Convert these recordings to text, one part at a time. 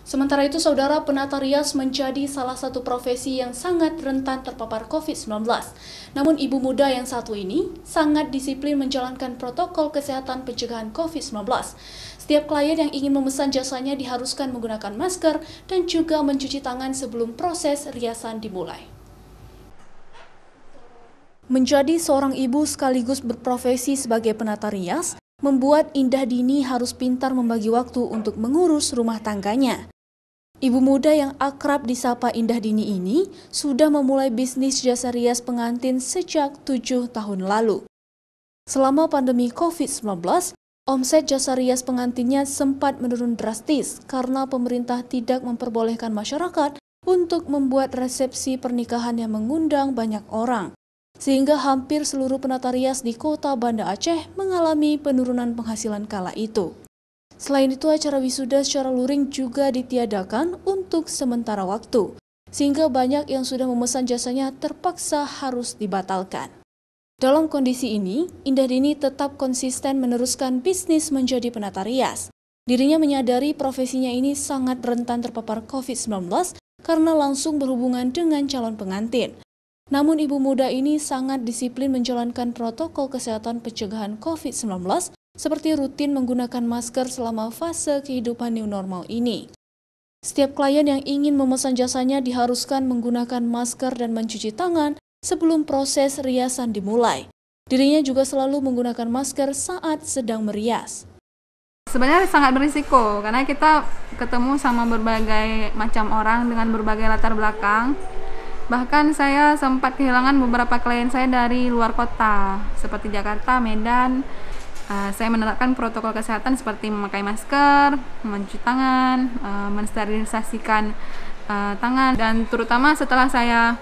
Sementara itu, saudara, penata rias menjadi salah satu profesi yang sangat rentan terpapar COVID-19. Namun, ibu muda yang satu ini sangat disiplin menjalankan protokol kesehatan pencegahan COVID-19. Setiap klien yang ingin memesan jasanya diharuskan menggunakan masker dan juga mencuci tangan sebelum proses riasan dimulai. Menjadi seorang ibu sekaligus berprofesi sebagai penata rias, membuat Indah Dini harus pintar membagi waktu untuk mengurus rumah tangganya. Ibu muda yang akrab disapa Indah Dini ini sudah memulai bisnis jasa rias pengantin sejak 7 tahun lalu. Selama pandemi COVID-19, omset jasa rias pengantinnya sempat menurun drastis karena pemerintah tidak memperbolehkan masyarakat untuk membuat resepsi pernikahan yang mengundang banyak orang. Sehingga hampir seluruh penata rias di kota Banda Aceh mengalami penurunan penghasilan kala itu. Selain itu, acara wisuda secara luring juga ditiadakan untuk sementara waktu, sehingga banyak yang sudah memesan jasanya terpaksa harus dibatalkan. Dalam kondisi ini, Indah Dini tetap konsisten meneruskan bisnis menjadi penata rias. Dirinya menyadari profesinya ini sangat rentan terpapar COVID-19 karena langsung berhubungan dengan calon pengantin. Namun ibu muda ini sangat disiplin menjalankan protokol kesehatan pencegahan COVID-19 seperti rutin menggunakan masker selama fase kehidupan new normal ini. Setiap klien yang ingin memesan jasanya diharuskan menggunakan masker dan mencuci tangan sebelum proses riasan dimulai. Dirinya juga selalu menggunakan masker saat sedang merias. Sebenarnya sangat berisiko karena kita ketemu sama berbagai macam orang dengan berbagai latar belakang. Bahkan saya sempat kehilangan beberapa klien saya dari luar kota, seperti Jakarta, Medan. Saya menerapkan protokol kesehatan seperti memakai masker, mencuci tangan, mensterilisasikan tangan, dan terutama setelah saya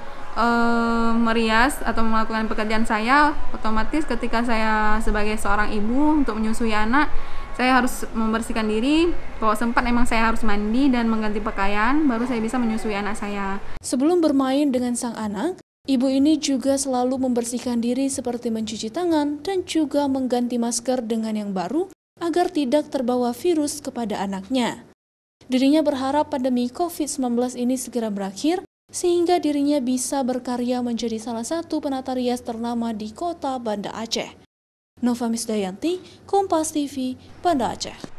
merias atau melakukan pekerjaan saya, otomatis ketika saya sebagai seorang ibu untuk menyusui anak, saya harus membersihkan diri. Kalau sempat memang saya harus mandi dan mengganti pakaian, baru saya bisa menyusui anak saya. Sebelum bermain dengan sang anak, ibu ini juga selalu membersihkan diri seperti mencuci tangan dan juga mengganti masker dengan yang baru agar tidak terbawa virus kepada anaknya. Dirinya berharap pandemi COVID-19 ini segera berakhir sehingga dirinya bisa berkarya menjadi salah satu penata rias ternama di kota Banda Aceh. Nova Misdayanti, Kompas TV, Banda Aceh.